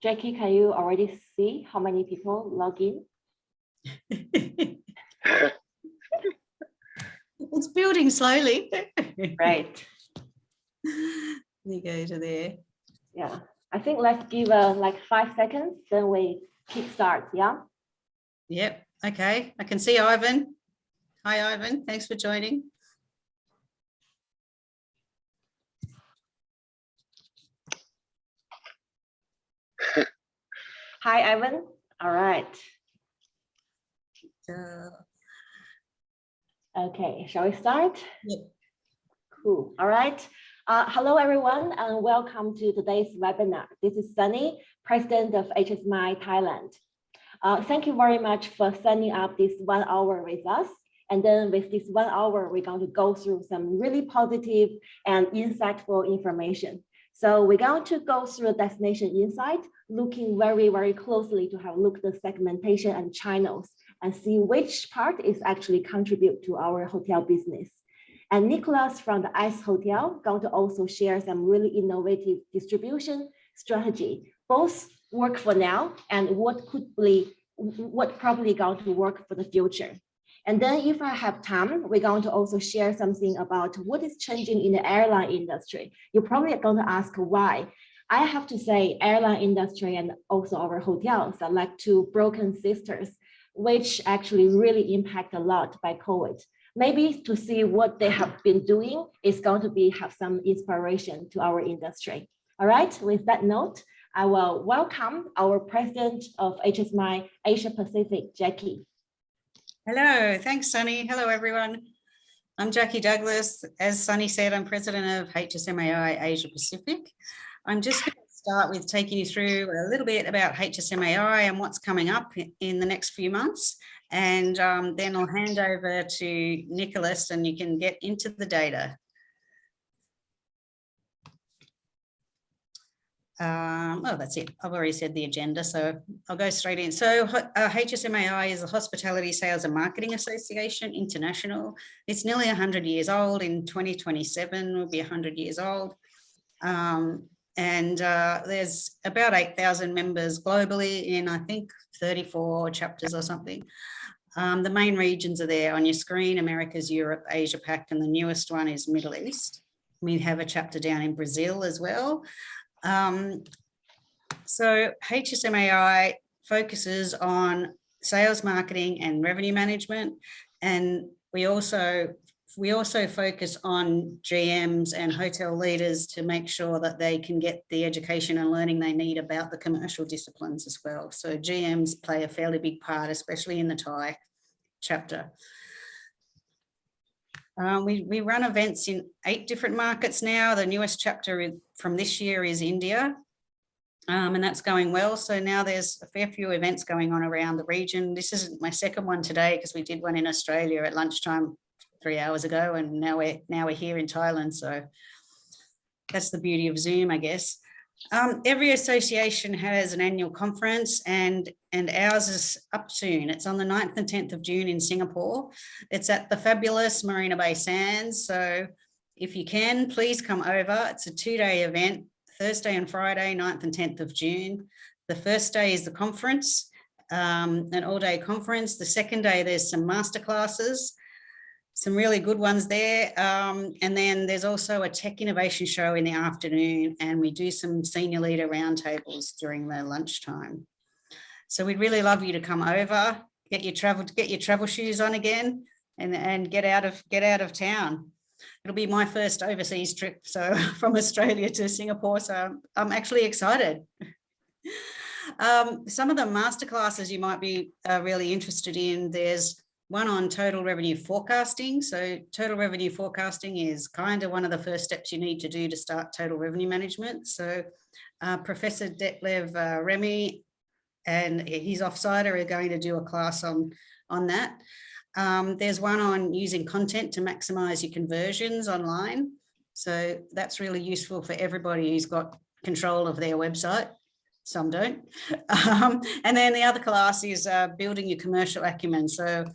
Jackie, can you already see how many people log in? It's building slowly. Right. You go to there. Yeah, I think let's give like 5 seconds, then we kickstart. Yeah. Yep. Okay. I can see Ivan. Hi, Ivan. Thanks for joining. Hi, Ivan. All right. Okay, shall we start? Yep. Cool. All right. Hello, everyone, and welcome to today's webinar. This is Sunny, President of HSMAI Thailand. Thank you very much for signing up this 1 hour with us. And then with this 1 hour, we're going to go through some really positive and insightful information. So we're going to go through Destination Insight, looking very, very closely to have a look at the segmentation and channels and see which part is actually contribute to our hotel business. And Nicolas from the ICE Hotel going to also share some really innovative distribution strategy, both work for now and what probably going to work for the future. And then if I have time, we're going to also share something about what is changing in the airline industry. You're probably going to ask why. I have to say airline industry and also our hotels are like two broken sisters, which actually really impact a lot by COVID. Maybe to see what they have been doing is going to have some inspiration to our industry. All right, with that note, I will welcome our President of HSMAI Asia Pacific, Jackie. Hello, thanks, Sunny. Hello, everyone. I'm Jackie Douglas. As Sunny said, I'm President of HSMAI Asia Pacific. I'm just going to start with taking you through a little bit about HSMAI and what's coming up in the next few months. And then I'll hand over to Nicolas and you can get into the data. Oh, that's it. I've already said the agenda, so I'll go straight in. So HSMAI is a Hospitality Sales and Marketing Association International. It's nearly 100 years old. In 2027, we'll be 100 years old. There's about 8,000 members globally in, I think, 34 chapters or something. The main regions are there on your screen: Americas, Europe, Asia Pac, and the newest one is Middle East. We have a chapter down in Brazil as well. So HSMAI focuses on sales, marketing, and revenue management, and we also focus on GMs and hotel leaders to make sure that they can get the education and learning they need about the commercial disciplines as well. So GMs play a fairly big part, especially in the Thai chapter. We run events in 8 different markets now. The newest chapter from this year is India, and that's going well. So now there's a fair few events going on around the region. This is my second one today because we did one in Australia at lunchtime 3 hours ago, and now we're here in Thailand. So that's the beauty of Zoom, I guess. Every association has an annual conference, and ours is up soon. It's on the 9th and 10th of June in Singapore. It's at the fabulous Marina Bay Sands. So if you can, please come over. It's a 2-day event, Thursday and Friday, 9th and 10th of June. The first day is the conference, an all-day conference. The second day, there's some masterclasses, some really good ones there. And then there's also a tech innovation show in the afternoon, and we do some senior leader roundtables during the lunchtime. So we'd really love you to come over, get your travel shoes on again, and get out of town. It'll be my first overseas trip, so from Australia to Singapore. So I'm actually excited. Some of the masterclasses you might be really interested in. There's one on total revenue forecasting. So total revenue forecasting is kind of one of the first steps you need to do to start total revenue management. So Professor Detlev Remy and his offsider are going to do a class on that. There's one on using content to maximize your conversions online. So that's really useful for everybody who's got control of their website. Some don't. And then the other class is building your commercial acumen. So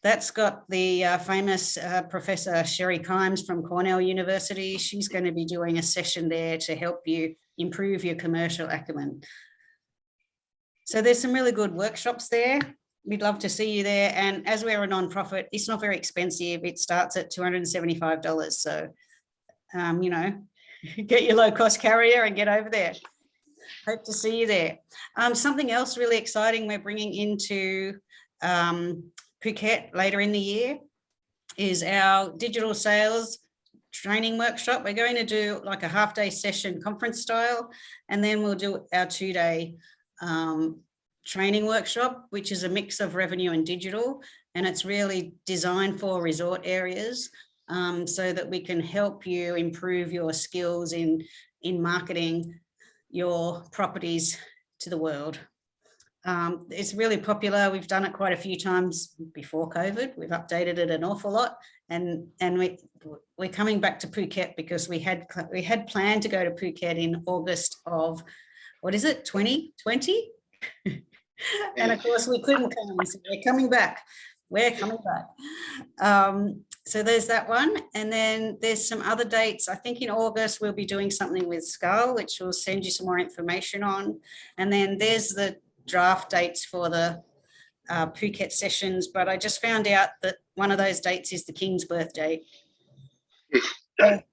that's got the famous Professor Sherry Kimes from Cornell University. She's going to be doing a session there to help you improve your commercial acumen. So there's some really good workshops there. We'd love to see you there. And as we're a non-profit, it's not very expensive. It starts at $275. So, you know, get your low-cost carrier and get over there. Hope to see you there. Something else really exciting we're bringing into Phuket later in the year is our digital sales training workshop. We're going to do like a half-day session conference style, and then we'll do our 2-day training workshop, which is a mix of revenue and digital, and it's really designed for resort areas so that we can help you improve your skills in marketing your properties to the world. It's really popular. We've done it quite a few times before COVID. We've updated it an awful lot, and we're coming back to Phuket because we had planned to go to Phuket in August of, what is it, 2020? And of course we couldn't come, so we're coming back. So there's that one, and then there's some other dates. I think in August we'll be doing something with Skull, which we'll send you some more information on, and then there's the draft dates for the Phuket sessions, but I just found out that one of those dates is the King's birthday. That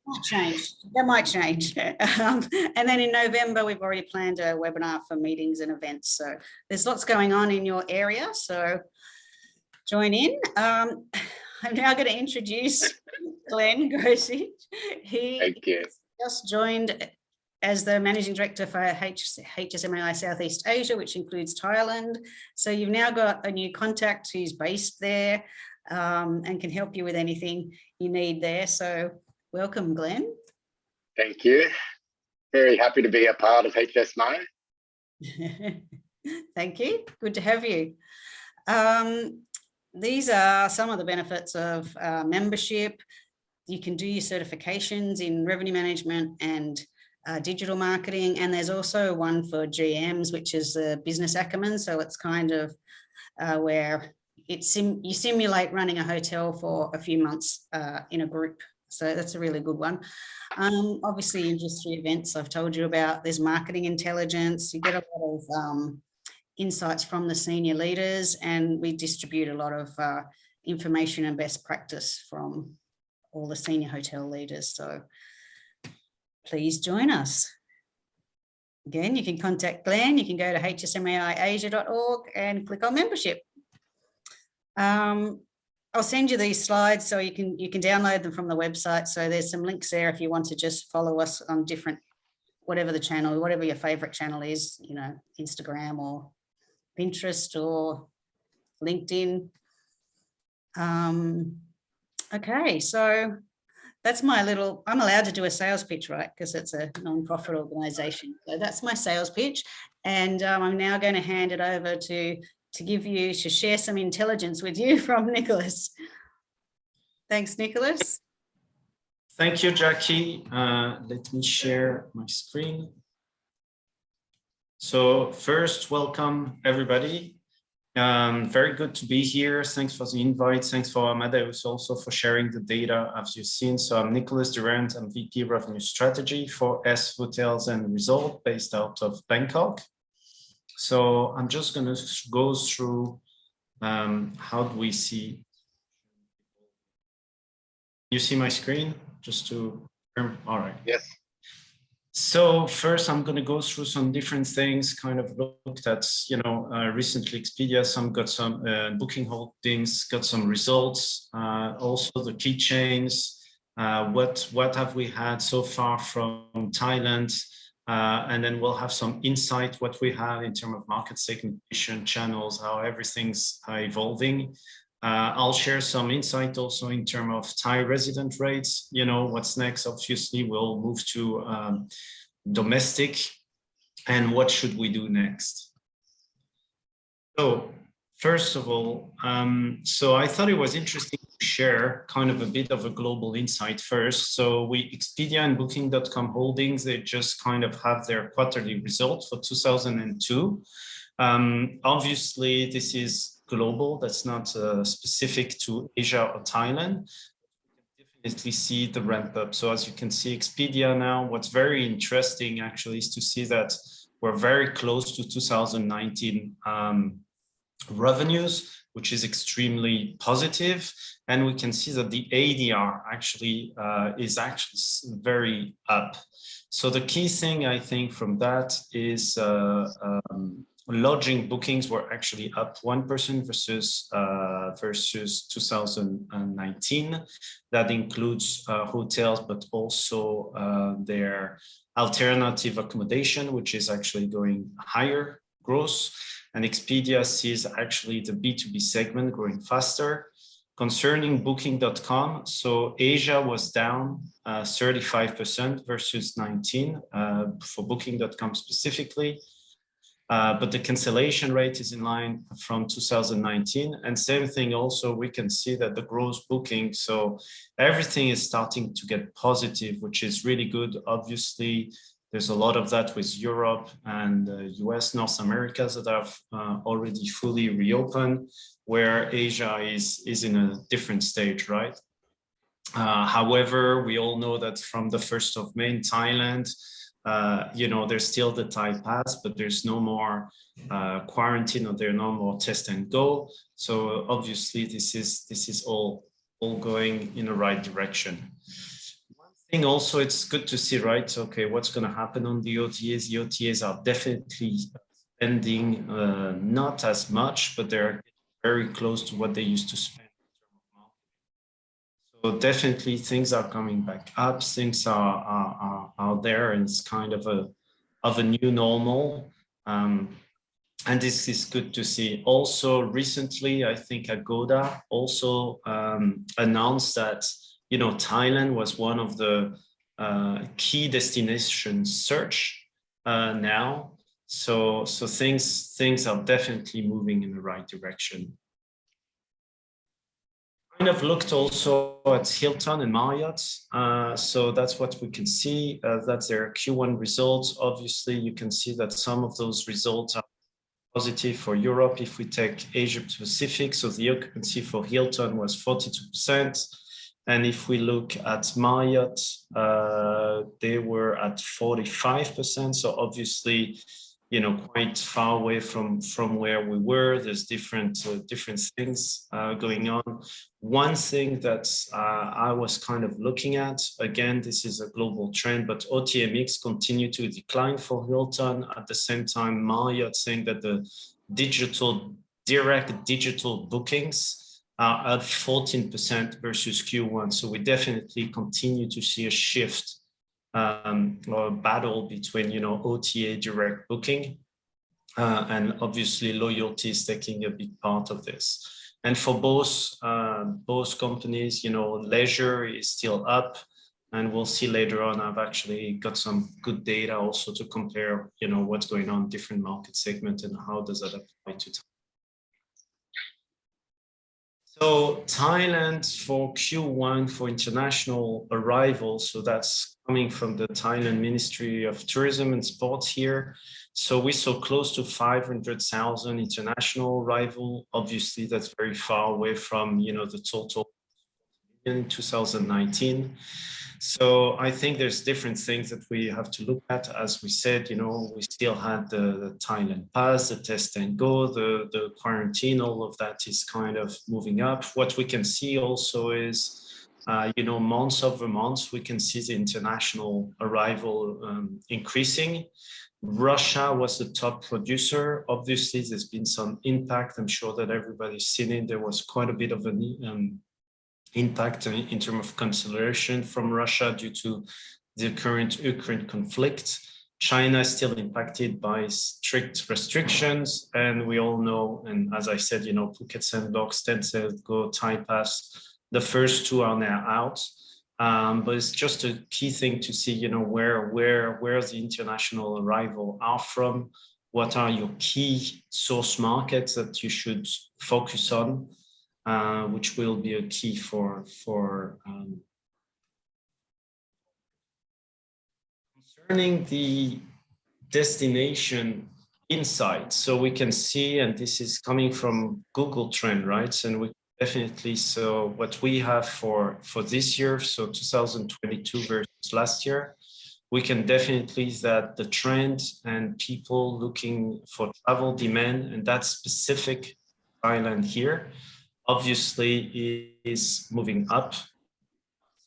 might change. And then in November, we've already planned a webinar for meetings and events. So there's lots going on in your area. So join in. I'm now going to introduce Glenn Grosich. He just joined as the Managing Director for HSMAI Southeast Asia, which includes Thailand. So you've now got a new contact who's based there and can help you with anything you need there. So welcome, Glenn. Thank you. Very happy to be a part of HSMAI. Thank you. Good to have you. These are some of the benefits of membership. You can do your certifications in revenue management and digital marketing, and there's also one for GMs, which is the business acumen. So it's kind of where you simulate running a hotel for a few months in a group. So that's a really good one. Obviously, industry events I've told you about. There's marketing intelligence. You get a lot of insights from the senior leaders, and we distribute a lot of information and best practice from all the senior hotel leaders. So please join us. Again, you can contact Glenn. You can go to hsmaiasia.org and click on membership. I'll send you these slides so you can download them from the website. So there's some links there if you want to just follow us on different, whatever the channel, whatever your favorite channel is, you know, Instagram or Pinterest or LinkedIn. Okay, so that's my little, I'm allowed to do a sales pitch, right? Because it's a non-profit organization. So that's my sales pitch. And I'm now going to hand it over to share some intelligence with you from Nicolas. Thanks, Nicolas. Thank you, Jackie. Let me share my screen. So first, welcome everybody. Very good to be here. Thanks for the invite. Thanks for Amadeus also for sharing the data as you've seen. So I'm Nicolas Durand. I'm VP Revenue Strategy for S Hotels and Resort based out of Bangkok. So I'm just going to go through how do we see. You see my screen? Just to, all right. Yes. So first, I'm going to go through some different things, kind of looked at, you know, recently Expedia, got some booking holdings, got some results, also the key chains, what have we had so far from Thailand, and then we'll have some insight, what we have in terms of market segmentation channels, how everything's evolving. I'll share some insight also in terms of Thai resident rates. You know, what's next? Obviously, we'll move to domestic, and what should we do next? So first of all, so I thought it was interesting to share kind of a bit of a global insight first. So Expedia and Booking.com Holdings, they just kind of have their quarterly results for 2002. Obviously, this is global, that's not specific to Asia or Thailand. You can definitely see the ramp up. So as you can see, Expedia now, what's very interesting actually is to see that we're very close to 2019 revenues, which is extremely positive. And we can see that the ADR actually is actually very up. So the key thing I think from that is lodging bookings were actually up 1% versus 2019. That includes hotels, but also their alternative accommodation, which is actually going higher growth. And Expedia sees actually the B2B segment growing faster. Concerning Booking.com, so Asia was down 35% versus 19 for Booking.com specifically. But the cancellation rate is in line from 2019. And same thing also, we can see that the gross booking, so everything is starting to get positive, which is really good. Obviously, there's a lot of that with Europe and US, North America that have already fully reopened, where Asia is in a different stage, right? However, we all know that from the 1st of May in Thailand, there's still the Thai pass, but there's no more quarantine, or there are no more test and go. So obviously, this is all going in the right direction. One thing also, it's good to see, right? Okay, what's going to happen on the OTAs? The OTAs are definitely spending not as much, but they're very close to what they used to spend. So definitely things are coming back up, things are there, and it's kind of a new normal. And this is good to see. Also recently, I think Agoda also announced that, Thailand was one of the key destinations search now. So things are definitely moving in the right direction. Kind of looked also at Hilton and Marriott. So that's what we can see. That's their Q1 results. Obviously, you can see that some of those results are positive for Europe. If we take Asia Pacific, so the occupancy for Hilton was 42%. And if we look at Marriott, they were at 45%. So obviously, quite far away from where we were. There's different things going on. One thing that I was kind of looking at, again, this is a global trend, but OTA continue to decline for Hilton. At the same time, Marriott saying that the direct digital bookings are at 14% versus Q1. So we definitely continue to see a shift or a battle between, OTA direct booking, and obviously loyalty is taking a big part of this. And for both companies, leisure is still up, and we'll see later on. I've actually got some good data also to compare, what's going on in different market segments and how does that apply to Thailand. So Thailand for Q1 for international arrivals, so that's coming from the Thailand Ministry of Tourism and Sports here. So we saw close to 500,000 international arrival. Obviously, that's very far away from, the total in 2019. So I think there's different things that we have to look at. As we said, we still had the Thailand pass, the test and go, the quarantine, all of that is kind of moving up. What we can see also is, months over months, we can see the international arrival increasing. Russia was the top producer. Obviously, there's been some impact. I'm sure that everybody's seen it. There was quite a bit of an impact in terms of cancellation from Russia due to the current Ukraine conflict. China is still impacted by strict restrictions. And we all know, and as I said, Phuket Sandbox, Tencent Go, Thai Pass, the first two are now out. But it's just a key thing to see, where the international arrival are from, what are your key source markets that you should focus on, which will be a key for concerning the destination insights. So we can see, and this is coming from Google Trend, right? And we definitely, so what we have for this year, so 2022 versus last year, we can definitely see that the trend and people looking for travel demand, and that specific Thailand here, obviously is moving up.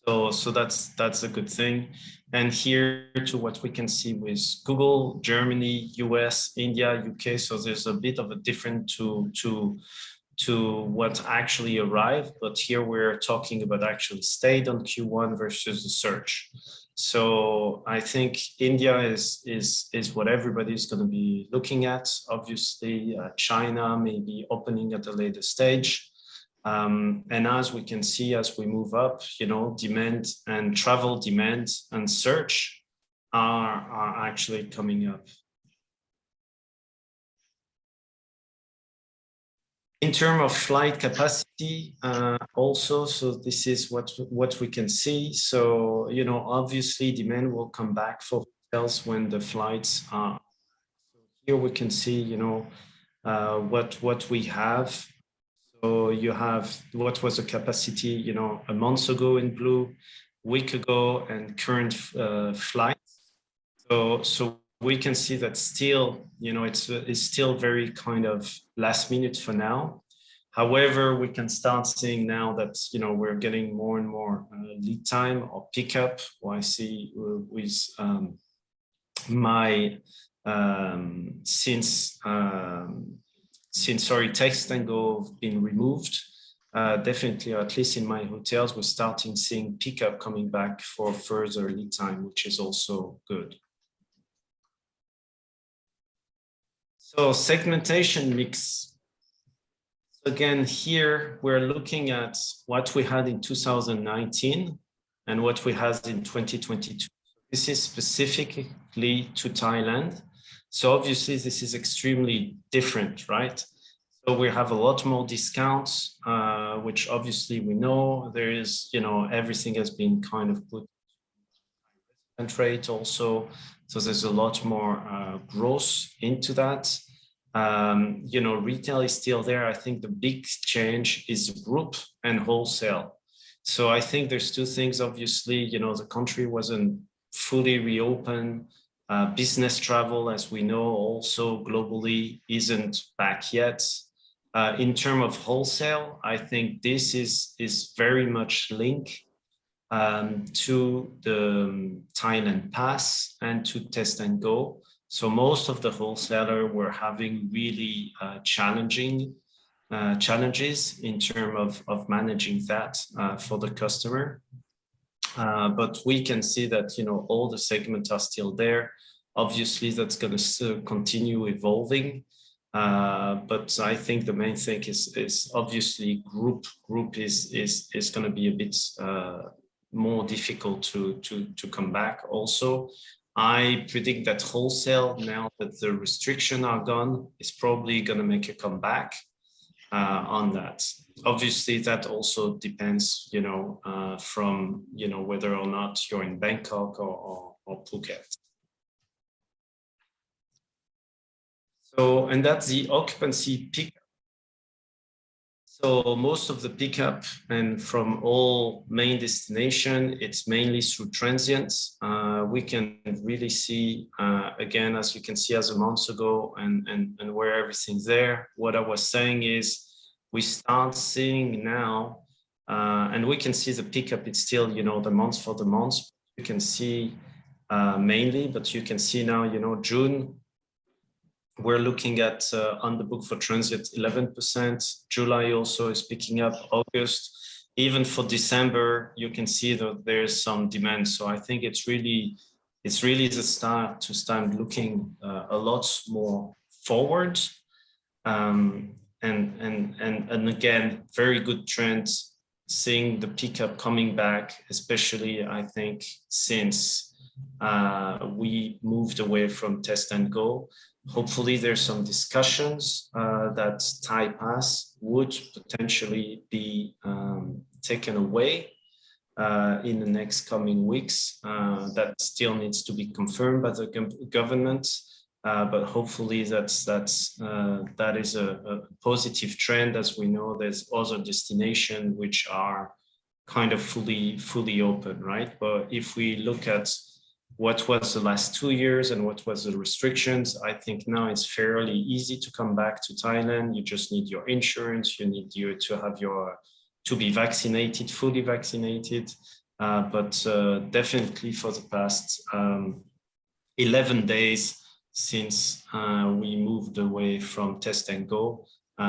So that's a good thing. And here to what we can see with Google, Germany, US, India, UK. So there's a bit of a different to what actually arrived, but here we're talking about actually stayed on Q1 versus the search. So I think India is what everybody's going to be looking at. Obviously, China may be opening at a later stage. And as we can see, as we move up, demand and travel demand and search are actually coming up. In terms of flight capacity, also, so this is what we can see. So, obviously demand will come back for hotels when the flights are. Here we can see, what we have. So you have what was the capacity, a month ago in blue, week ago, and current flights. So we can see that still, it's still very kind of last minute for now. However, we can start seeing now that, we're getting more and more lead time or pickup. What I see with my, since text and go have been removed, definitely, or at least in my hotels, we're starting seeing pickup coming back for further lead time, which is also good. So segmentation mix. Again, here we're looking at what we had in 2019 and what we had in 2022. This is specifically to Thailand. So obviously this is extremely different, right? So we have a lot more discounts, which obviously we know there is, everything has been kind of put and rate also. So there's a lot more growth into that. Retail is still there. I think the big change is group and wholesale. So I think there's two things. Obviously, the country wasn't fully reopened. Business travel, as we know, also globally isn't back yet. In terms of wholesale, I think this is very much linked to the Thailand Pass and to Test and Go. So most of the wholesalers were having really challenges in terms of managing that for the customer. But we can see that, all the segments are still there. Obviously, that's going to continue evolving. But I think the main thing is obviously group is going to be a bit more difficult to come back also. I predict that wholesale, now that the restrictions are gone, is probably going to make a comeback on that. Obviously, that also depends, from, whether or not you're in Bangkok or Phuket. So, and that's the occupancy pickup. So most of the pickup and from all main destination, it's mainly through transients. We can really see, again, as you can see as a month ago and where everything's there. What I was saying is we start seeing now, and we can see the pickup, it's still, the month for the month. You can see mainly, but you can see now, June, we're looking at on the book for transit 11%. July also is picking up. August, even for December, you can see that there's some demand. So I think it's really the start to start looking a lot more forward. And again, very good trends. Seeing the pickup coming back, especially I think since we moved away from Test and Go. Hopefully there's some discussions that Thai Pass would potentially be taken away in the next coming weeks. That still needs to be confirmed by the government, but hopefully that is a positive trend. As we know, there's other destinations which are kind of fully open, right? But if we look at what was the last 2 years and what was the restrictions. I think now it's fairly easy to come back to Thailand. You just need your insurance, you need to be vaccinated, fully vaccinated. But definitely for the past 11 days since we moved away from test and go,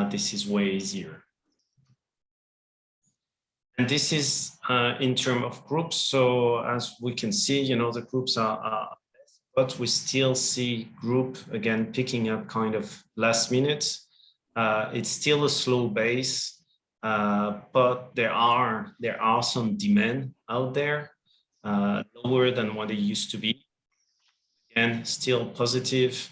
this is way easier. And this is in terms of groups. So as we can see, the groups are but we still see group again picking up kind of last minute. It's still a slow base, but there are some demand out there, lower than what it used to be. Again, still positive.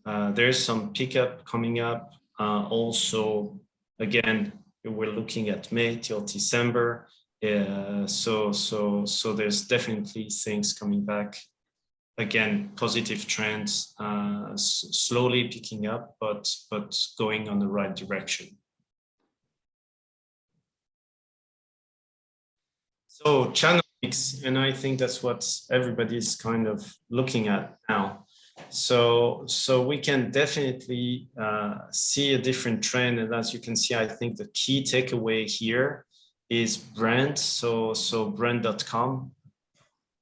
There's some pickup coming up. Also, again, we're looking at May till December. So there's definitely things coming back. Again, positive trends, slowly picking up, but going on the right direction. So channel mix, and I think that's what everybody's kind of looking at now. So we can definitely see a different trend, and as you can see, I think the key takeaway here is brand. So brand.com.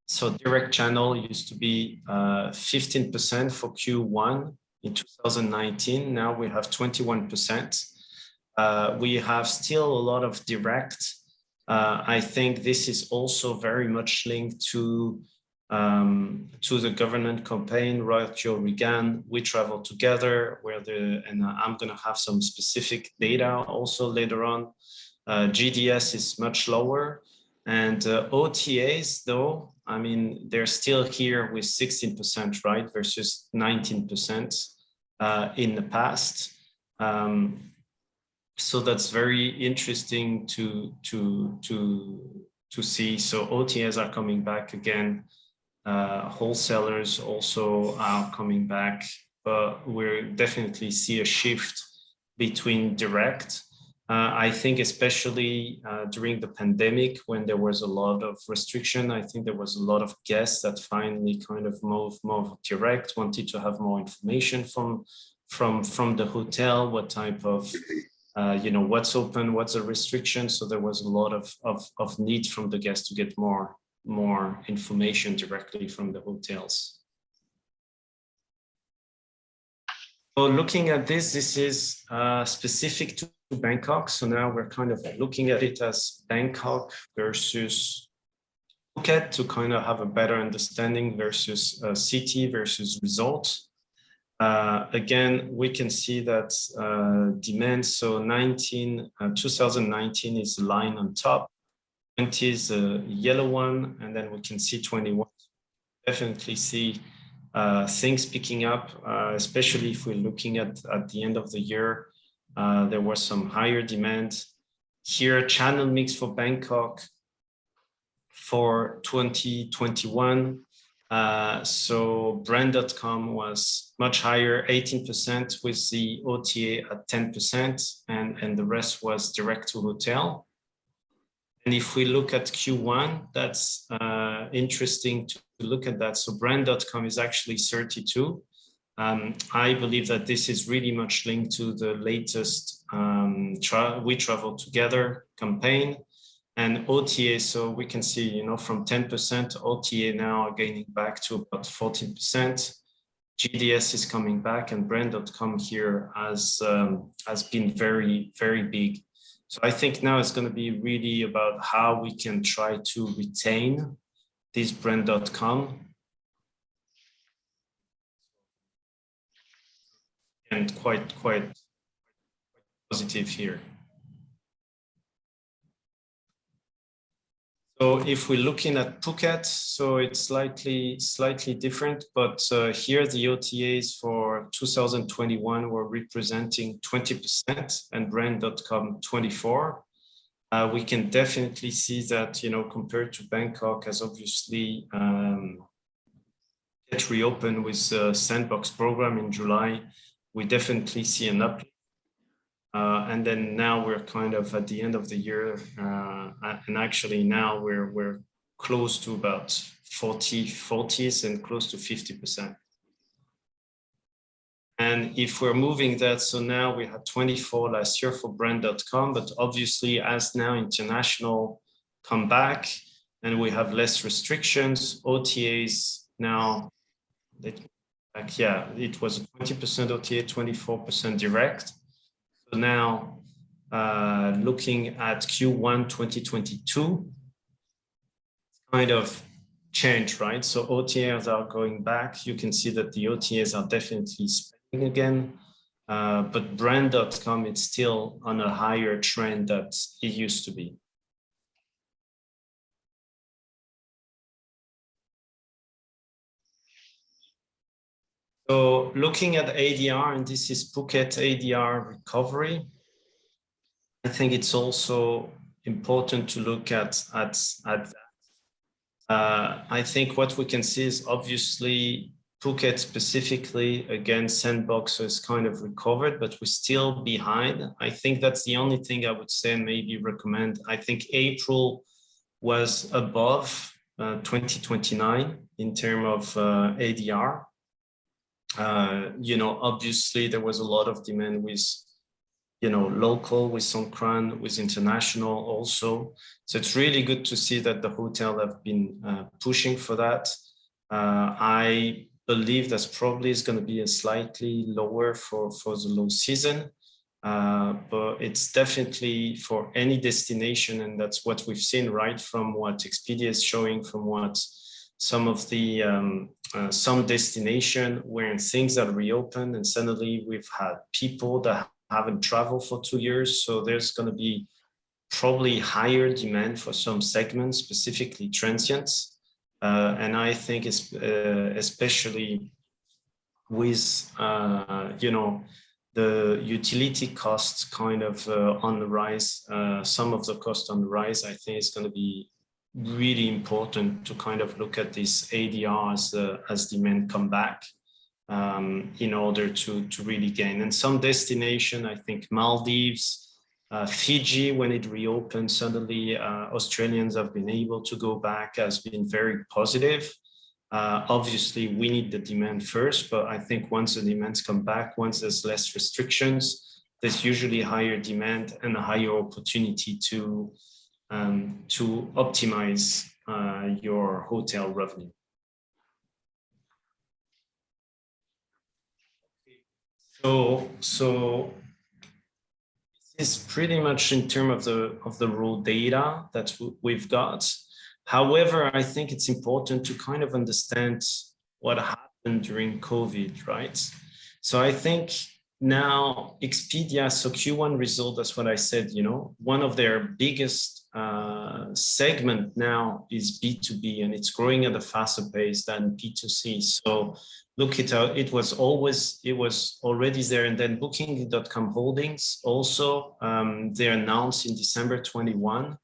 So direct channel used to be 15% for Q1 in 2019. Now we have 21%. We have still a lot of direct. I think this is also very much linked to the government campaign, Write Your Regan, We Travel Together, and I'm going to have some specific data also later on. GDS is much lower, and OTAs, though, I mean, they're still here with 16%, right, versus 19% in the past. So that's very interesting to see. So OTAs are coming back again. Wholesalers also are coming back, but we definitely see a shift between direct. I think especially during the pandemic, when there was a lot of restriction, I think there was a lot of guests that finally kind of moved more direct, wanted to have more information from the hotel, what type of, what's open, what's the restriction. So there was a lot of need from the guests to get more information directly from the hotels. So looking at this is specific to Bangkok. So now we're kind of looking at it as Bangkok versus Phuket to kind of have a better understanding versus city versus resort. Again, we can see that demand. So 2019 is the line on top. 20 is a yellow one, and then we can see 21. Definitely see things picking up, especially if we're looking at the end of the year. There was some higher demand. Here, channel mix for Bangkok for 2021. So brand.com was much higher, 18%, with the OTA at 10%, and the rest was direct to hotel. And if we look at Q1, that's interesting to look at that. So brand.com is actually 32. I believe that this is really much linked to the latest We Travel Together campaign and OTA. So we can see, from 10%, OTA now are gaining back to about 14%. GDS is coming back, and brand.com here has been very, very big. So I think now it's going to be really about how we can try to retain this brand.com. And quite positive here. So if we're looking at Phuket, so it's slightly different, but here the OTAs for 2021 were representing 20% and brand.com 24%. We can definitely see that, compared to Bangkok, has obviously get reopened with the Sandbox program in July. We definitely see an uplift. And then now we're kind of at the end of the year, and actually now we're close to about 40s and close to 50%. And if we're moving that, so now we had 24 last year for brand.com, but obviously as now international come back and we have less restrictions, OTAs now, it was 20% OTA, 24% direct. So now looking at Q1 2022, kind of change, right? So OTAs are going back. You can see that the OTAs are definitely spending again, but brand.com, it's still on a higher trend that it used to be. So looking at ADR, and this is Phuket Adr Recovery, I think it's also important to look at that. I think what we can see is obviously Phuket specifically, again, Sandbox is kind of recovered, but we're still behind. I think that's the only thing I would say and maybe recommend. I think April was above 2029 in terms of ADR. Obviously there was a lot of demand with, local, with Songkran, with international also. So it's really good to see that the hotel have been pushing for that. I believe that's probably is going to be a slightly lower for the low season, but it's definitely for any destination, and that's what we've seen right from what Expedia is showing, from what some of the some destination where things are reopened, and suddenly we've had people that haven't traveled for 2 years, so there's going to be probably higher demand for some segments, specifically transients, and I think it's especially with the utility costs kind of on the rise, some of the costs on the rise. I think it's going to be really important to kind of look at this ADR as demand come back in order to really gain. And some destination, I think Maldives, Fiji, when it reopened, suddenly Australians have been able to go back, has been very positive. Obviously, we need the demand first, but I think once the demands come back, once there's less restrictions, there's usually higher demand and a higher opportunity to optimize your hotel revenue. So this is pretty much in terms of the raw data that we've got. However, I think it's important to kind of understand what happened during COVID, right? So I think now Expedia, so Q1 result, that's what I said, one of their biggest segment now is B2B, and it's growing at a faster pace than B2C. So look it out, it was already there. And then Booking.com Holdings also, they announced in December 21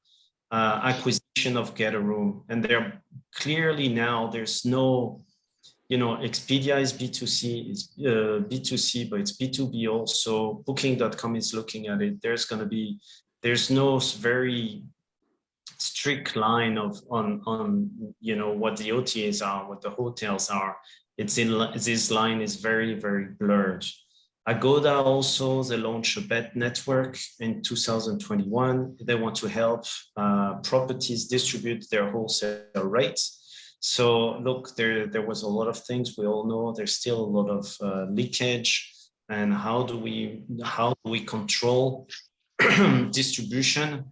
acquisition of Get a Room, and they're clearly now there's no, Expedia is B2C, is B2C, but it's B2B also. Booking.com is looking at it. There's no very strict line on what the OTAs are, what the hotels are. This line is very, very blurred. Agoda also, they launched a bet network in 2021. They want to help properties distribute their wholesale rates. So look, there was a lot of things. We all know there's still a lot of leakage, and how do we control distribution?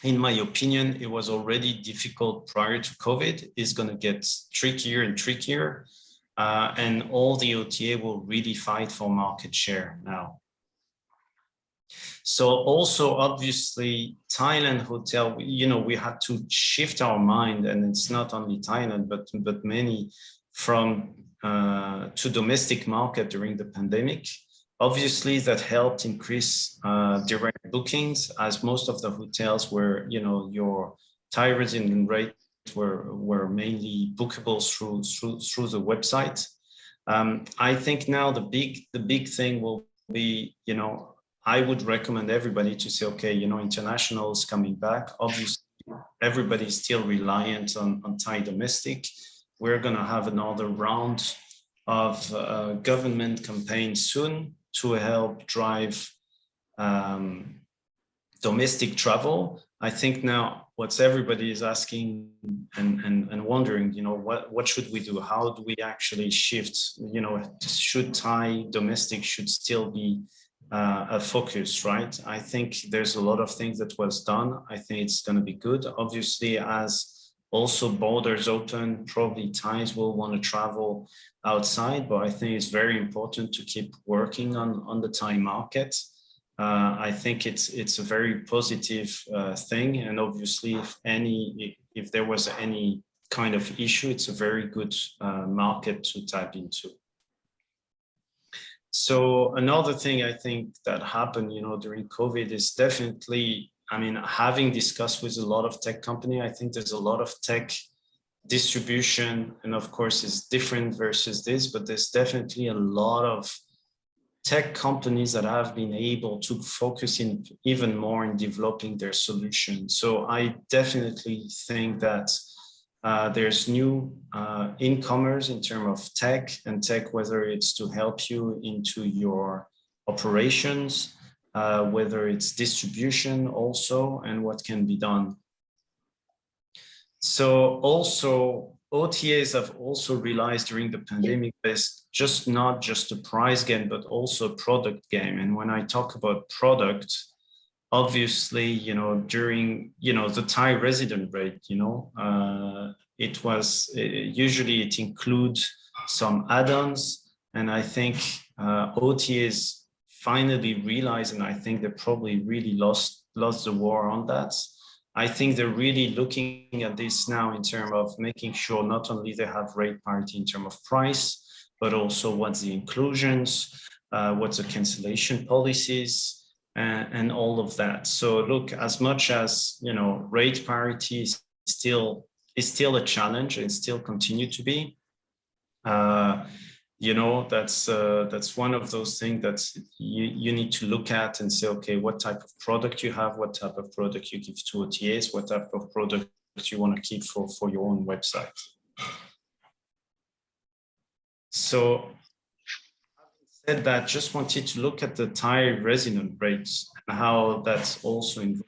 In my opinion, it was already difficult prior to COVID. It's going to get trickier and trickier. And all the OTA will really fight for market share now. So also, obviously, Thailand hotel, we had to shift our mind, and it's not only Thailand, but many from to domestic market during the pandemic. Obviously, that helped increase direct bookings, as most of the hotels were, your Thai resident rate were mainly bookable through the website. I think now the big thing will be, I would recommend everybody to say, okay, international is coming back. Obviously, everybody's still reliant on Thai domestic. We're going to have another round of government campaign soon to help drive domestic travel. I think now what's everybody is asking and wondering, you know, what should we do? How do we actually shift? You know, should Thai domestic should still be a focus, right? I think there's a lot of things that was done. I think it's going to be good. Obviously, as also borders open, probably Thais will want to travel outside, but I think it's very important to keep working on the Thai market. I think it's a very positive thing, and obviously, if there was any kind of issue, it's a very good market to tap into. So another thing I think that happened, you know, during COVID is definitely, I mean, having discussed with a lot of tech company, I think there's a lot of tech distribution, and of course, it's different versus this, but there's definitely a lot of tech companies that have been able to focus in even more in developing their solutions. So I definitely think that there's new incomers in terms of tech, whether it's to help you into your operations, whether it's distribution also, and what can be done. So also OTAs have also realized during the pandemic there's not just a price game, but also a product game. And when I talk about product, obviously, you know, during, you know, the Thai resident rate, you know, it was usually it includes some add-ons, and I think OTAs finally realized, and I think they probably really lost the war on that. I think they're really looking at this now in terms of making sure not only they have rate parity in terms of price, but also what's the inclusions, what's the cancellation policies, and all of that. So look, as much as, you know, rate parity is still a challenge and still continue to be, you know, that's one of those things that you need to look at and say, okay, what type of product you have, what type of product you give to OTAs, what type of product you want to keep for your own website. So having said that, just wanted to look at the Thai resident rates and how that's also involved.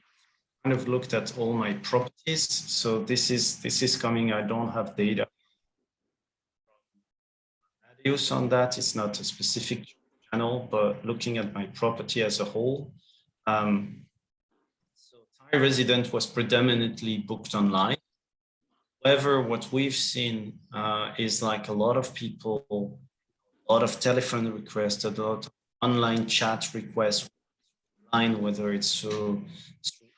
Kind of looked at all my properties. So this is coming, I don't have data use on that. It's not a specific channel, but looking at my property as a whole. So Thai resident was predominantly booked online. However, what we've seen is like a lot of people, a lot of telephone requests, a lot of online chat requests, online, whether it's through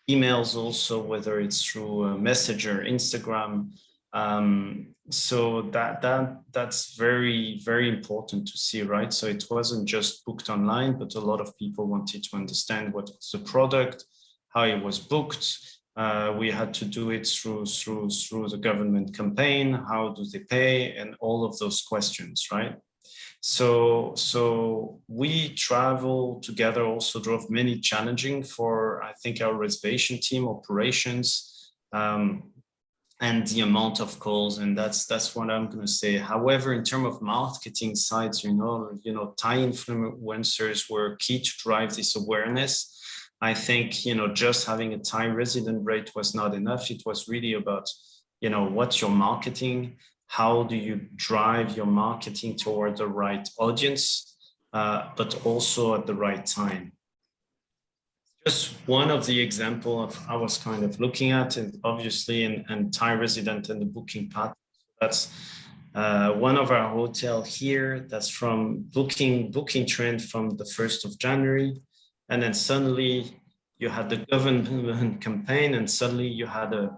emails also, whether it's through Messenger, Instagram. So that's very, very important to see, right? So it wasn't just booked online, but a lot of people wanted to understand what was the product, how it was booked. We had to do it through the government campaign. How do they pay? And all of those questions, right? So we travel together, also drove many challenging for, I think, our reservation team operations, and the amount of calls, and that's what I'm going to say. However, in terms of marketing sites, you know, Thai influencers were key to drive this awareness. I think, you know, just having a Thai resident rate was not enough. It was really about, you know, what's your marketing? How do you drive your marketing toward the right audience, but also at the right time? Just one of the example of I was kind of looking at, and obviously in Thai resident and the booking pattern. That's one of our hotel here. That's from booking trend from the 1st of January, and then suddenly you had the government campaign, and suddenly you had a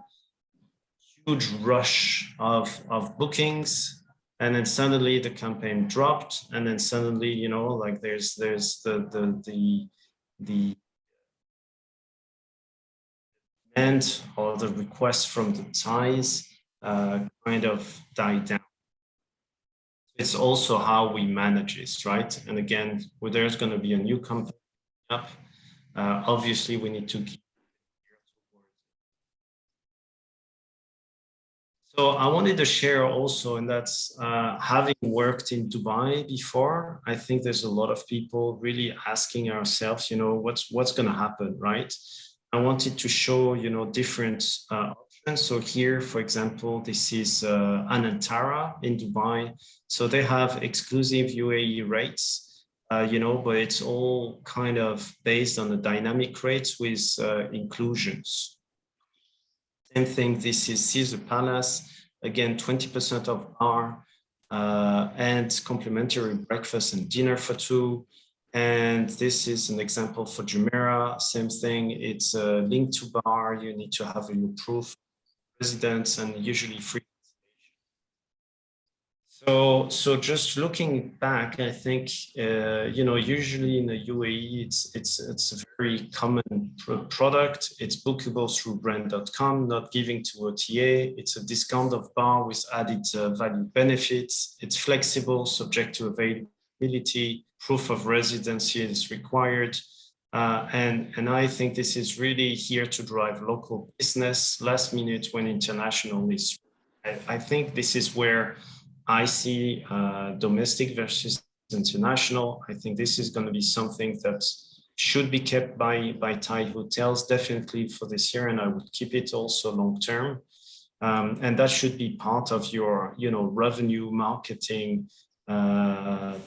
huge rush of bookings, and then suddenly the campaign dropped, and then suddenly, you know, like there's the demand or the request from the Thais kind of died down. It's also how we manage this, right? And again, there's going to be a new campaign up. Obviously, we need to keep So I wanted to share also, and that's having worked in Dubai before, I think there's a lot of people really asking ourselves, what's going to happen, right? I wanted to show, different options. So here, for example, this is Anantara in Dubai. So they have exclusive UAE rates, but it's all kind of based on the dynamic rates with inclusions. Same thing, this is Caesar Palace, again, 20% of bar and complimentary breakfast and dinner for two. And this is an example for Jumeirah, same thing, it's a link to bar, you need to have your proof of residence and usually free. So just looking back, I think, usually in the UAE, it's a very common product. It's bookable through brand.com, not giving to OTA. It's a discount of bar with added value benefits. It's flexible, subject to availability. Proof of residency is required. And I think this is really here to drive local business last minute when international is. I think this is where I see domestic versus international. I think this is going to be something that should be kept by Thai hotels definitely for this year, and I would keep it also long term. And that should be part of your, revenue marketing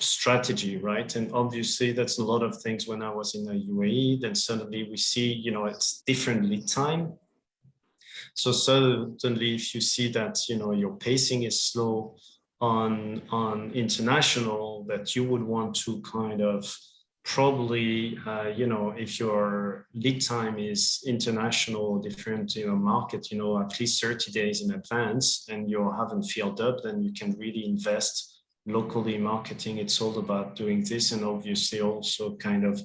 strategy, right? And obviously, that's a lot of things. When I was in the UAE, then suddenly we see, it's different lead time. So certainly, if you see that, your pacing is slow on international, that you would want to kind of probably, if your lead time is international, different market, at least 30 days in advance, and you haven't filled up, then you can really invest locally marketing. It's all about doing this, and obviously also kind of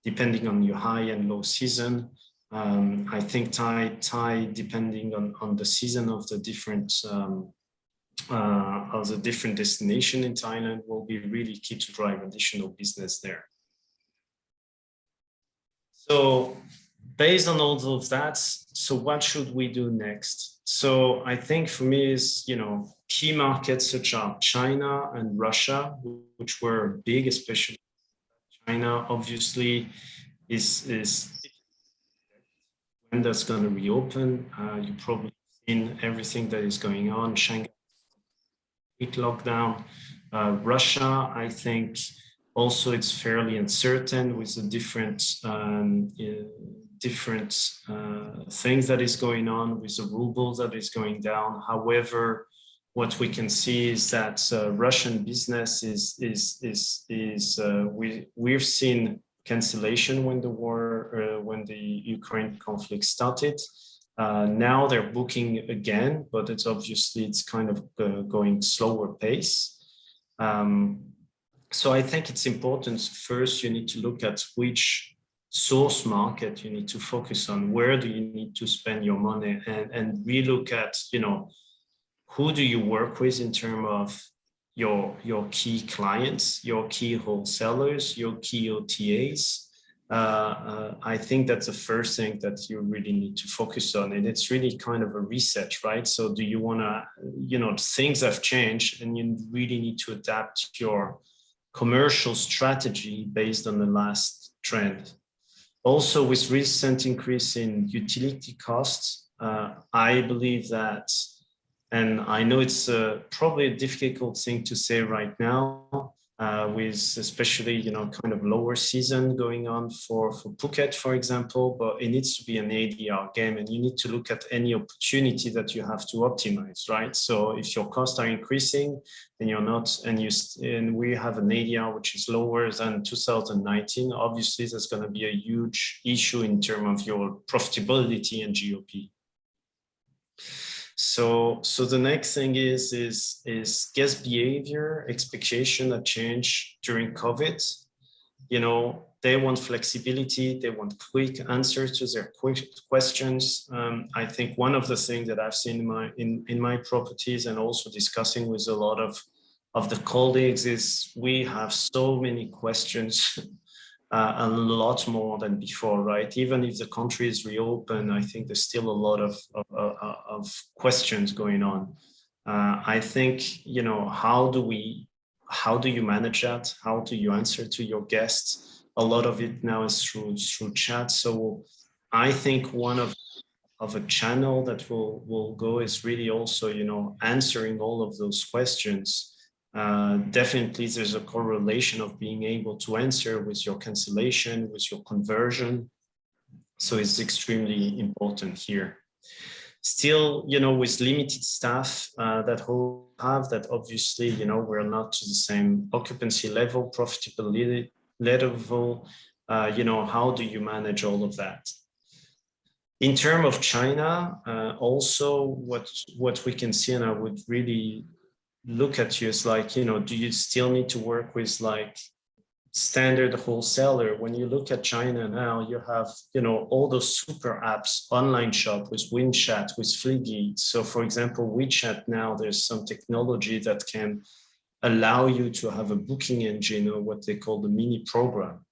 depending on your high and low season. I think Thai depending on the season of the different destination in Thailand will be really key to drive additional business there. So based on all of that, so what should we do next? So I think for me is, key markets such as China and Russia, which were big, especially China, obviously is when that's going to reopen. You probably seen everything that is going on. Shanghai lockdown. Russia, I think also it's fairly uncertain with the different things that is going on with the ruble that is going down. However, what we can see is that Russian business we've seen cancellation when when the Ukraine conflict started. Now they're booking again, but it's kind of going slower pace. So I think it's important. First, you need to look at which source market you need to focus on. Where do you need to spend your money, and relook at, who do you work with in terms of your key clients, your key wholesalers, your key OTAs. I think that's the first thing that you really need to focus on. And it's really kind of a reset, right? So do you want to, things have changed and you really need to adapt your commercial strategy based on the last trend. Also, with recent increase in utility costs, I believe that, and I know it's probably a difficult thing to say right now, with especially, kind of lower season going on for Phuket, for example, but it needs to be an ADR game and you need to look at any opportunity that you have to optimize, right? So if your costs are increasing and you're not, and we have an ADR which is lower than 2019, obviously that's going to be a huge issue in terms of your profitability and GOP. So the next thing is guest behavior, expectation that change during COVID. They want flexibility, they want quick answers to their quick questions. I think one of the things that I've seen in my properties and also discussing with a lot of the colleagues is we have so many questions a lot more than before, right? Even if the country is reopened, I think there's still a lot of questions going on. I think, you know, how do you manage that? How do you answer to your guests? A lot of it now is through chat. So I think one of a channel that will go is really also, you know, answering all of those questions. Definitely there's a correlation of being able to answer with your cancellation, with your conversion. So it's extremely important here. Still, you know, with limited staff that we have, that obviously, you know, we're not to the same occupancy level, profitability level, you know, how do you manage all of that? In terms of China, also what we can see, and I would really look at you, is like, you know, do you still need to work with like standard wholesaler? When you look at China now, you have, you know, all those super apps, online shop with WeChat, with Fliggy. So for example, WeChat now, there's some technology that can allow you to have a booking engine, or what they call the mini program.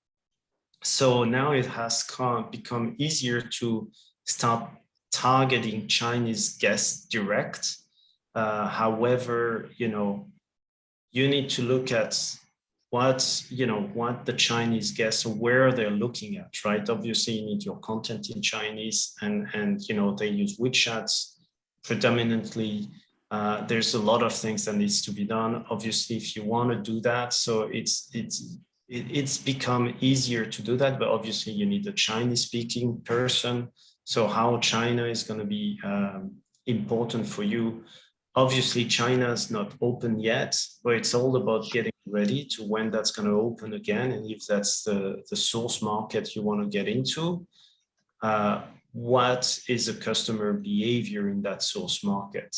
So now it has become easier to start targeting Chinese guests direct. However, you know, you need to look at what the Chinese guests, where they're looking at, right? Obviously, you need your content in Chinese, and you know, they use WeChat predominantly. There's a lot of things that needs to be done. Obviously, if you want to do that, so it's become easier to do that, but obviously you need a Chinese-speaking person. So how China is going to be important for you. Obviously, China is not open yet, but it's all about getting ready to when that's going to open again. And if that's the source market you want to get into, what is the customer behavior in that source market?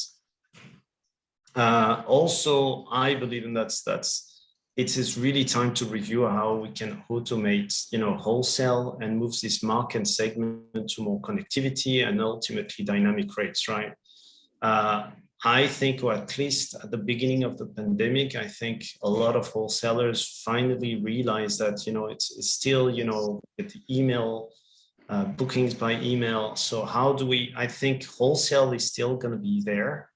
Also, I believe in it is really time to review how we can automate, you know, wholesale and move this market segment to more connectivity and ultimately dynamic rates, right? I think, or at least at the beginning of the pandemic, I think a lot of wholesalers finally realized that, you know, it's still, you know, with email, bookings by email. So how do I think wholesale is still going to be there.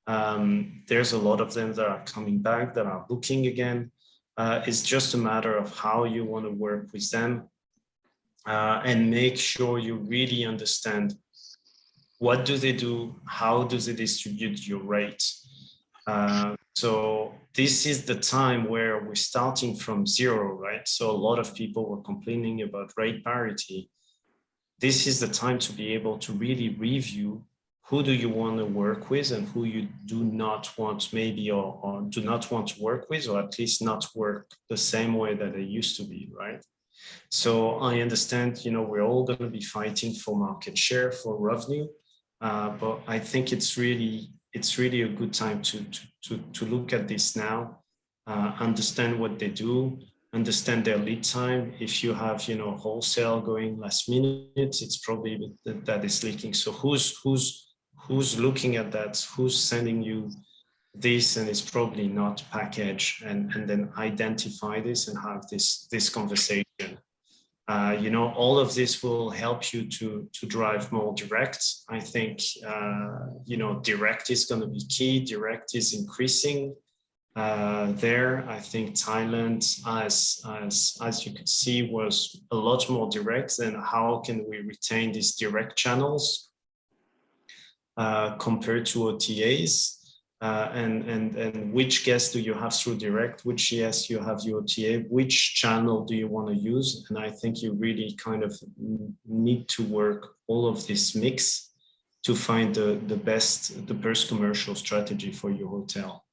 There's a lot of them that are coming back, that are booking again. It's just a matter of how you want to work with them and make sure you really understand what do they do, how do they distribute your rates. So this is the time where we're starting from zero, right? So a lot of people were complaining about rate parity. This is the time to be able to really review who do you want to work with and who you do not want, maybe, or do not want to work with, or at least not work the same way that they used to be, right? So I understand, you know, we're all going to be fighting for market share, for revenue, but I think it's really a good time to look at this now, understand what they do, understand their lead time. If you have, you know, wholesale going last minute, it's probably that is leaking. So who's looking at that, who's sending you this, and it's probably not packaged, and then identify this and have this conversation. You know, all of this will help you to drive more direct. I think, you know, direct is going to be key. Direct is increasing there. I think Thailand, as you could see, was a lot more direct. And how can we retain these direct channels compared to OTAs, and which guests do you have through direct, which yes you have your OTA, which channel do you want to use? And I think you really kind of need to work all of this mix to find the best commercial strategy for your hotel.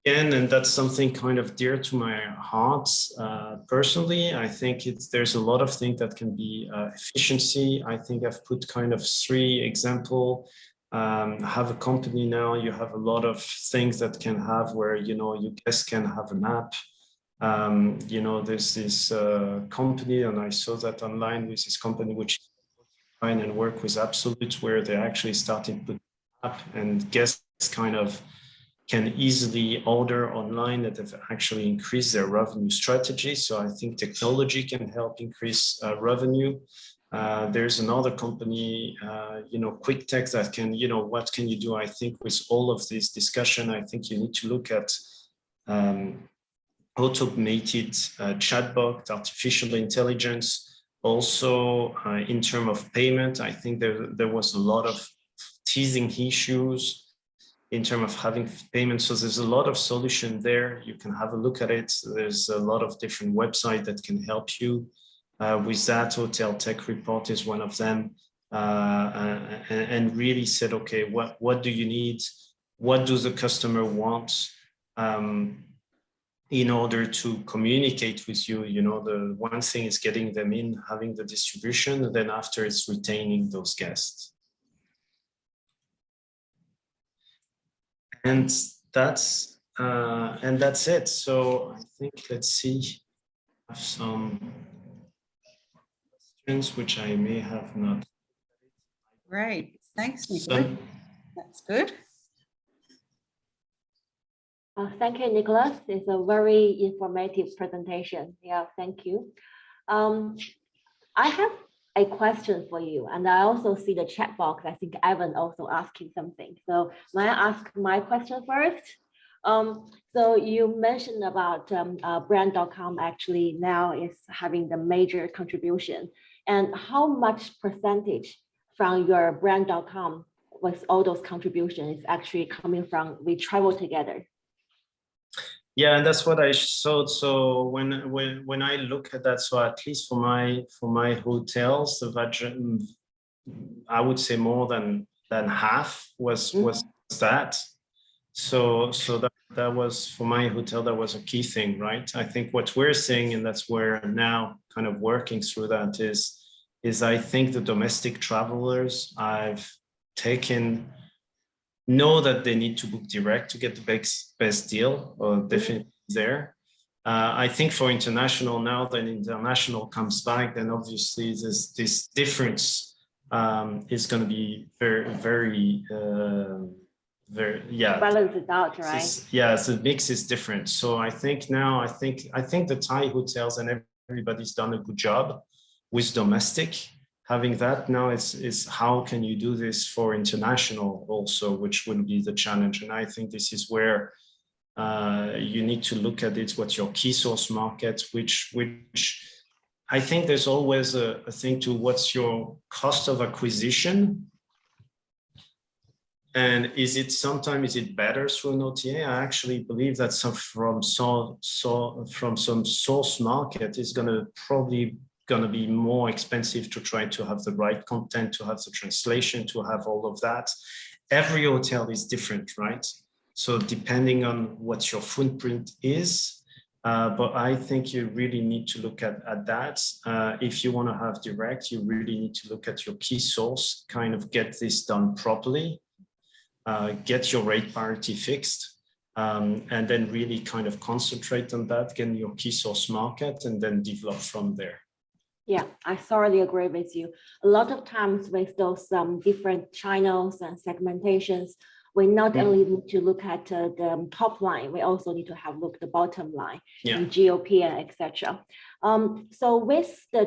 And that's something kind of dear to my heart personally. I think there's a lot of things that can be efficiency. I think I've put kind of 3 examples. Have a company now, you have a lot of things that can have where, you know, you guys can have an app. You know, there's this company, and I saw that online with this company, which trying and work with Absolute, where they actually started to put app and guests kind of can easily order online that have actually increased their revenue strategy. So I think technology can help increase revenue. There's another company, Quick Tech that can, what can you do? I think with all of this discussion, I think you need to look at automated chatbot, artificial intelligence. Also, in terms of payment, I think there was a lot of teasing issues in terms of having payments. So there's a lot of solution there. You can have a look at it. There's a lot of different websites that can help you with that. Hotel Tech Report is one of them. And really said, okay, what do you need? What does the customer want in order to communicate with you? The one thing is getting them in, having the distribution, and then after it's retaining those guests. And that's it. So I think, let's see, I have some questions which I may have not. Great, thanks, Nicolas. That's good. Thank you, Nicolas. It's a very informative presentation. Yeah, thank you. I have a question for you, and I also see the chat box. I think Evan also asking something. So may I ask my question first? So you mentioned about brand.com actually now is having the major contribution, and how much percentage from your brand.com with all those contributions is actually coming from We Travel Together? Yeah, and that's what I saw. So when I look at that, so at least for my hotels, I would say more than half was that. So that was, for my hotel, that was a key thing, right? I think what we're seeing, and that's where I'm now kind of working through that, is I think the domestic travelers I've taken know that they need to book direct to get the best deal, or definitely there. I think for international, now that international comes back, then obviously this difference is going to be very, yeah. Balance it out, right? Yeah, the mix is different. So I think now, I think the Thai hotels and everybody's done a good job with domestic. Having that now is how can you do this for international also, which will be the challenge. And I think this is where you need to look at it, what's your key source market, which I think there's always a thing to what's your cost of acquisition. And is it better through an OTA? I actually believe that from some source market is probably going to be more expensive to try to have the right content, to have the translation, to have all of that. Every hotel is different, right? So depending on what your footprint is, but I think you really need to look at that. If you want to have direct, you really need to look at your key source, kind of get this done properly, get your rate parity fixed, and then really kind of concentrate on that, get your key source market, and then develop from there. Yeah, I thoroughly agree with you. A lot of times with those different channels and segmentations, we not only need to look at the top line, we also need to have a look at the bottom line, and GOP and etc. So with the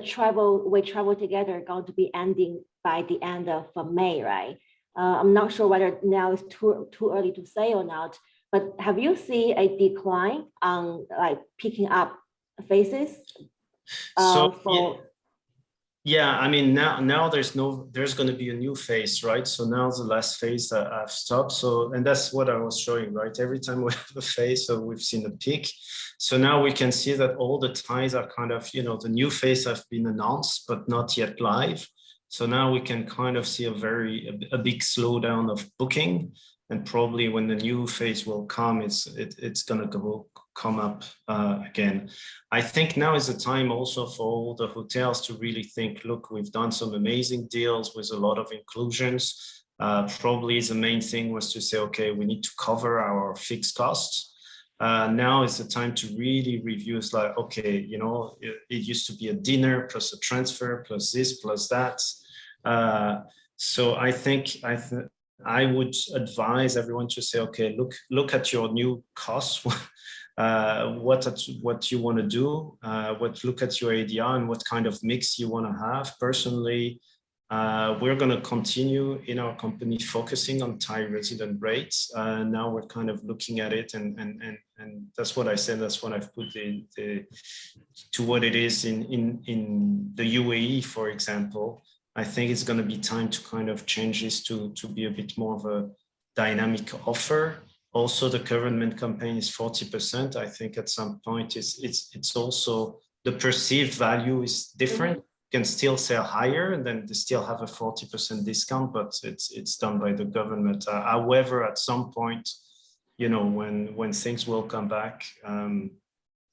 We Travel Together going to be ending by the end of May, right? I'm not sure whether now is too early to say or not, but have you seen a decline on picking up phases? Yeah, I mean, now there's going to be a new phase, right? So now the last phase that I've stopped. So, and that's what I was showing, right? Every time we have a phase, so we've seen a peak. So now we can see that all the ties are kind of, the new phase have been announced, but not yet live. So now we can kind of see a big slowdown of booking. And probably when the new phase will come, it's going to come up again. I think now is the time also for all the hotels to really think, look, we've done some amazing deals with a lot of inclusions. Probably the main thing was to say, okay, we need to cover our fixed costs. Now is the time to really review. It's like, okay, it used to be a dinner plus a transfer plus this plus that. So I think I would advise everyone to say, okay, look at your new costs, what you want to do, look at your ADR and what kind of mix you want to have. Personally, we're going to continue in our company focusing on Thai resident rates. Now we're kind of looking at it, and that's what I said. That's what I've put to what it is in the UAE, for example. I think it's going to be time to kind of change this to be a bit more of a dynamic offer. Also, the government campaign is 40%. I think at some point it's also the perceived value is different. You can still sell higher, and then they still have a 40% discount, but it's done by the government. However, at some point, you know, when things will come back,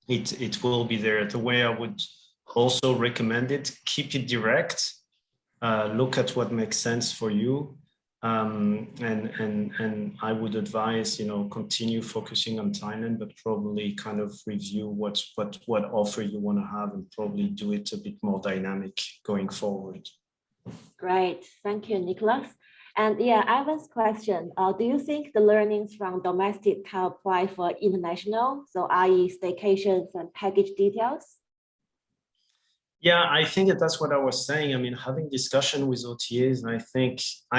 it will be there. The way I would also recommend it, keep it direct. Look at what makes sense for you, and I would advise, you know, continue focusing on Thailand, but probably kind of review what offer you want to have, and probably do it a bit more dynamic going forward. Great, thank you, Nicolas. And yeah, Ivan's question: do you think the learnings from domestic can apply for international, so i.e. staycations and package details? Yeah, I think that's what I was saying. I mean, having discussion with OTAs, and I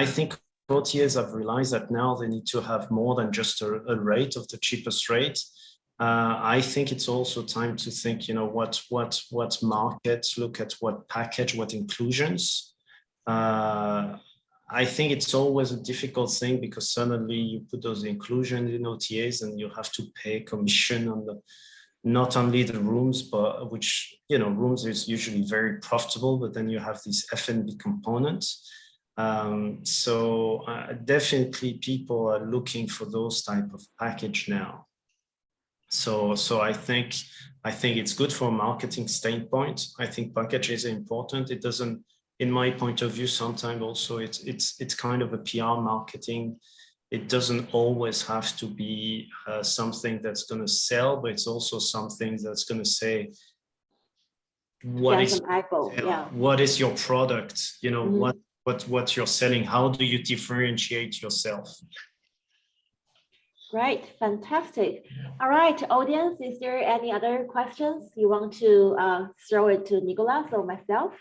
think OTAs have realized that now they need to have more than just a rate of the cheapest rate. I think it's also time to think, you know, what markets, look at what package, what inclusions. I think it's always a difficult thing, because suddenly you put those inclusions in OTAs and you have to pay commission on the, not only the rooms, but which, you know, rooms is usually very profitable, but then you have this F&B component. So definitely people are looking for those type of package now. So I think it's good from a marketing standpoint. I think package is important. It doesn't, in my point of view, sometimes also it's kind of a PR marketing. It doesn't always have to be something that's going to sell, but it's also something that's going to say, what is your product? You know, what you're selling? How do you differentiate yourself? Great, fantastic. All right, audience, is there any other questions you want to throw it to Nicolas or myself?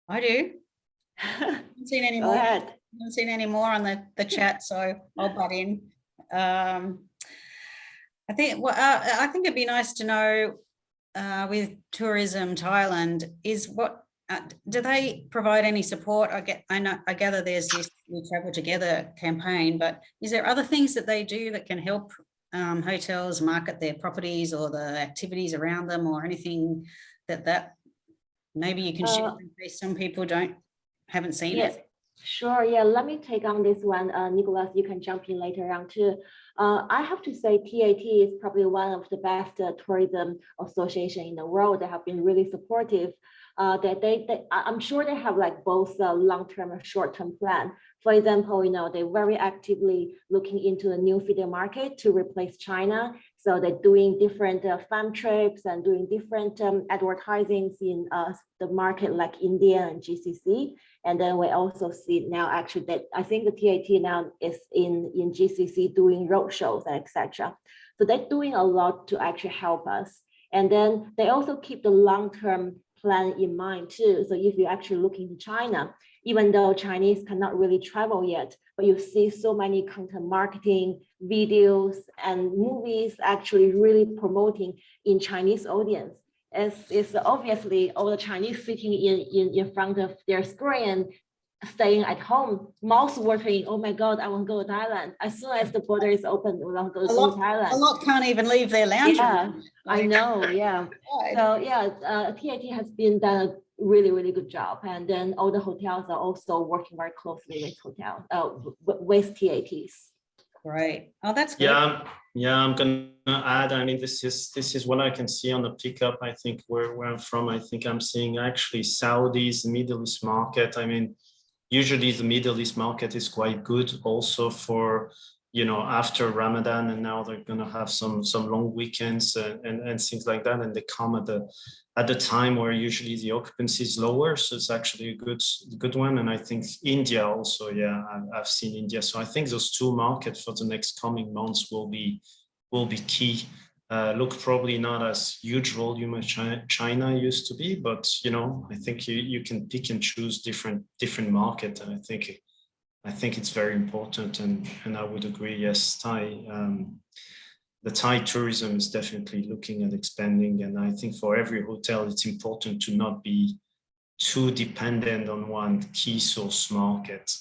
I do. Haven't seen any more. Go ahead. Haven't seen any more on the chat, so I'll butt in. I think it'd be nice to know with Tourism Thailand is what do they provide any support? I gather there's this We Travel Together campaign, but is there other things that they do that can help hotels market their properties or the activities around them, or anything that maybe you can share in case some people haven't seen it? Sure, yeah, let me take on this one. Nicolas, you can jump in later on too. I have to say TAT is probably one of the best tourism association in the world that have been really supportive. I'm sure they have like both a long-term and short-term plan. For example, you know, they're very actively looking into a new feeder market to replace China. So they're doing different farm trips and doing different advertisings in the market like India and GCC. And then we also see now actually that I think the TAT now is in GCC doing road shows and etc. So they're doing a lot to actually help us. And then they also keep the long-term plan in mind too. So if you actually look into China, even though Chinese cannot really travel yet, but you see so many content marketing videos and movies actually really promoting in Chinese audience. It's obviously all the Chinese sitting in front of their screen, staying at home, mouth watering, oh my God, I want to go to Thailand. As soon as the border is open, we want to go to Thailand. A lot can't even leave their lounge room. I know, yeah. So yeah, TAT has been done a really, really good job. And then all the hotels are also working very closely with TATs. Great. Oh, that's good. Yeah, I'm gonna add, I mean, this is what I can see on the pickup. I think where I'm from, I think I'm seeing actually Saudis, Middle East market. I mean, usually the Middle East market is quite good also for, after Ramadan, and now they're going to have some long weekends and things like that, and they come at the time where usually the occupancy is lower, so it's actually a good one. And I think India also, yeah, I've seen India, so I think those two markets for the next coming months will be key. Look, probably not as huge volume as China used to be, but I think you can pick and choose different market, and I think it's very important, and I would agree. Yes, the Thai tourism is definitely looking at expanding, and I think for every hotel, it's important to not be too dependent on one key source market.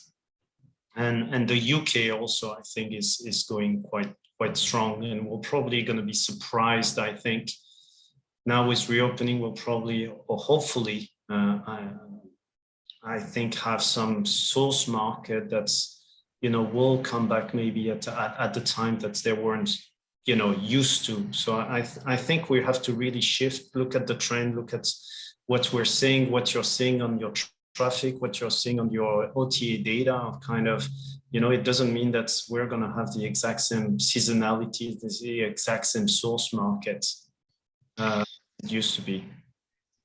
And the UK also, I think, is going quite strong, and we're probably going to be surprised. I think now with reopening, we'll probably, or hopefully, I think have some source market that's, will come back maybe at the time that they weren't, used to. So I think we have to really shift, look at the trend, look at what we're seeing, what you're seeing on your traffic, what you're seeing on your OTA data of kind of, it doesn't mean that we're going to have the exact same seasonality, the exact same source market it used to be.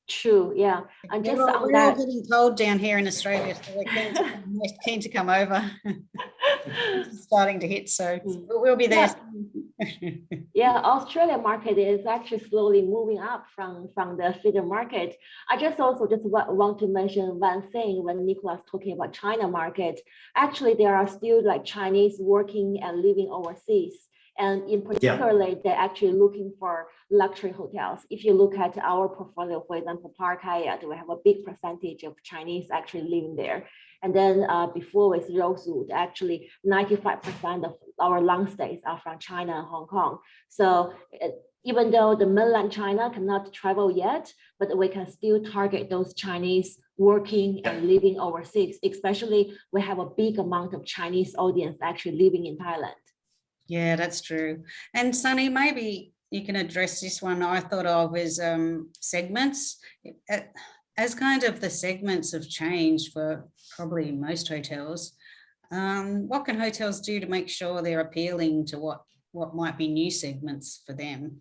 True, yeah. And just we're on all that, getting cold down here in Australia, so we're keen to come over. It's starting to hit, so we'll be there. Yeah, Australia market is actually slowly moving up from the feeder market. I just want to mention one thing when Nicolas talking about China market. Actually, there are still like Chinese working and living overseas. And in particular, they're actually looking for luxury hotels. If you look at our portfolio, for example, Park Hyatt, we have a big percentage of Chinese actually living there. And then before with Rosewood, actually 95% of our long stays are from China and Hong Kong. So even though the mainland China cannot travel yet, but we can still target those Chinese working and living overseas, especially we have a big amount of Chinese audience actually living in Thailand. Yeah, that's true. And Sunny, maybe you can address this one. I thought of as segments. As kind of the segments have changed for probably most hotels, what can hotels do to make sure they're appealing to what might be new segments for them?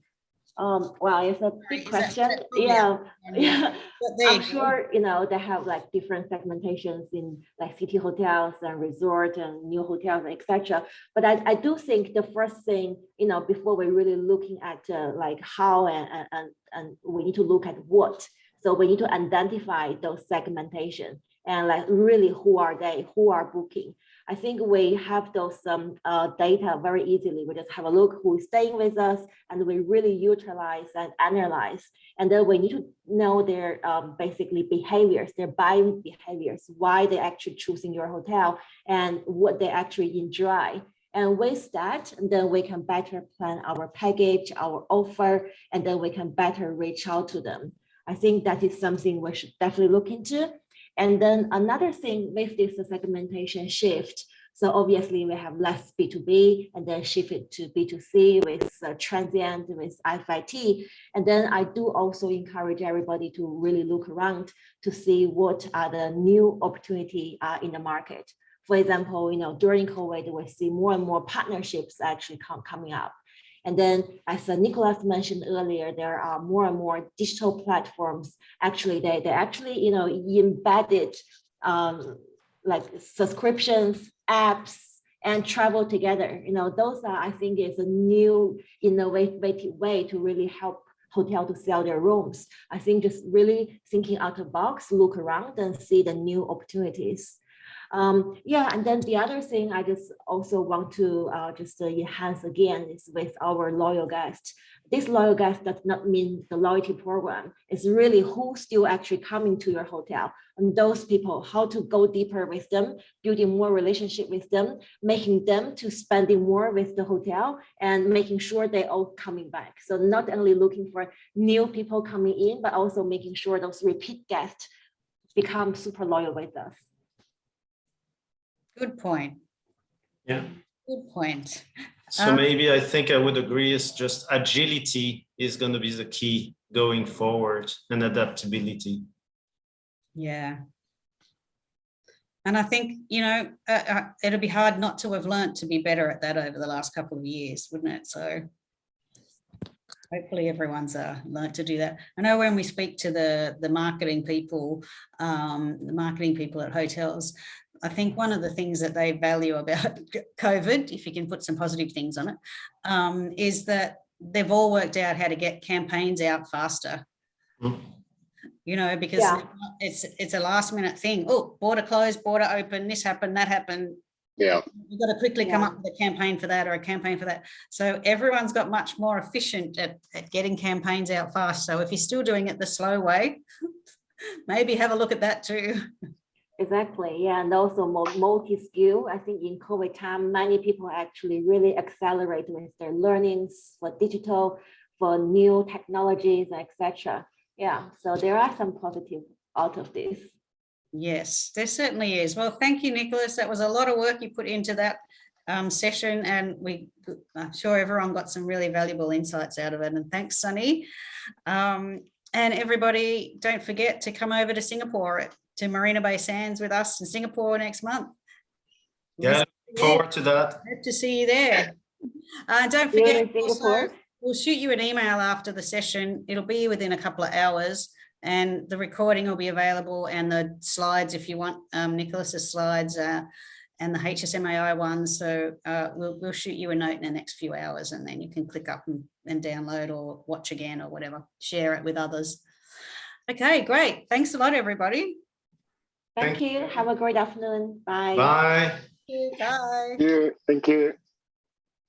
Well, it's a big question. Yeah. I'm sure, they have like different segmentations in like city hotels and resort and new hotels, etc. But I do think the first thing, before we're really looking at like how and we need to look at what. So we need to identify those segmentation and like really who are they, who are booking. I think we have those data very easily. We just have a look who is staying with us, and we really utilize and analyze. And then we need to know their basically behaviors, their buying behaviors, why they're actually choosing your hotel and what they actually enjoy. And with that, then we can better plan our package, our offer, and then we can better reach out to them. I think that is something we should definitely look into. And then another thing with this segmentation shift, so obviously we have less B2B and then shift it to B2C with transient, with FIT. And then I do also encourage everybody to really look around to see what are the new opportunities in the market. For example, during COVID, we see more and more partnerships actually coming up. And then, as Nicolas mentioned earlier, there are more and more digital platforms. Actually, they actually, embedded like subscriptions, apps, and travel together. Those are, I think, is a new innovative way to really help hotel to sell their rooms. I think just really thinking out of the box, look around and see the new opportunities. And then the other thing I just also want to just enhance again is with our loyal guests. This loyal guest does not mean the loyalty program. It's really who's still actually coming to your hotel, and those people, how to go deeper with them, building more relationship with them, making them to spending more with the hotel and making sure they all coming back. So not only looking for new people coming in, but also making sure those repeat guests become super loyal with us. Good point. Yeah. Good point. So maybe I think I would agree is just agility is going to be the key going forward, and adaptability. Yeah. And I think, you know, it'll be hard not to have learnt to be better at that over the last couple of years, wouldn't it? So hopefully everyone's learnt to do that. I know when we speak to the marketing people at hotels, I think one of the things that they value about COVID, if you can put some positive things on it, is that they've all worked out how to get campaigns out faster. You know, because it's a last minute thing. Oh, border closed, border open, this happened, that happened. Yeah. You've got to quickly come up with a campaign for that or a campaign for that. So everyone's got much more efficient at getting campaigns out fast. So if you're still doing it the slow way, maybe have a look at that too. Exactly. Yeah. And also multi-skill. I think in COVID time, many people actually really accelerate with their learnings for digital, for new technologies, etc. Yeah. So there are some positive out of this. Yes, there certainly is. Well, thank you, Nicolas. That was a lot of work you put into that session, and I'm sure everyone got some really valuable insights out of it. And thanks, Sunny. And everybody, don't forget to come over to Singapore, to Marina Bay Sands with us in Singapore next month. Yeah, look forward to that. Hope to see you there. Don't forget, also, we'll shoot you an email after the session. It'll be within a couple of hours, and the recording will be available, and the slides, if you want Nicolas's slides and the HSMAI ones. So we'll shoot you a note in the next few hours, and then you can click up and download or watch again or whatever, share it with others. Okay, great. Thanks a lot, everybody. Thank you. Have a great afternoon. Bye. Bye. Bye. Thank you.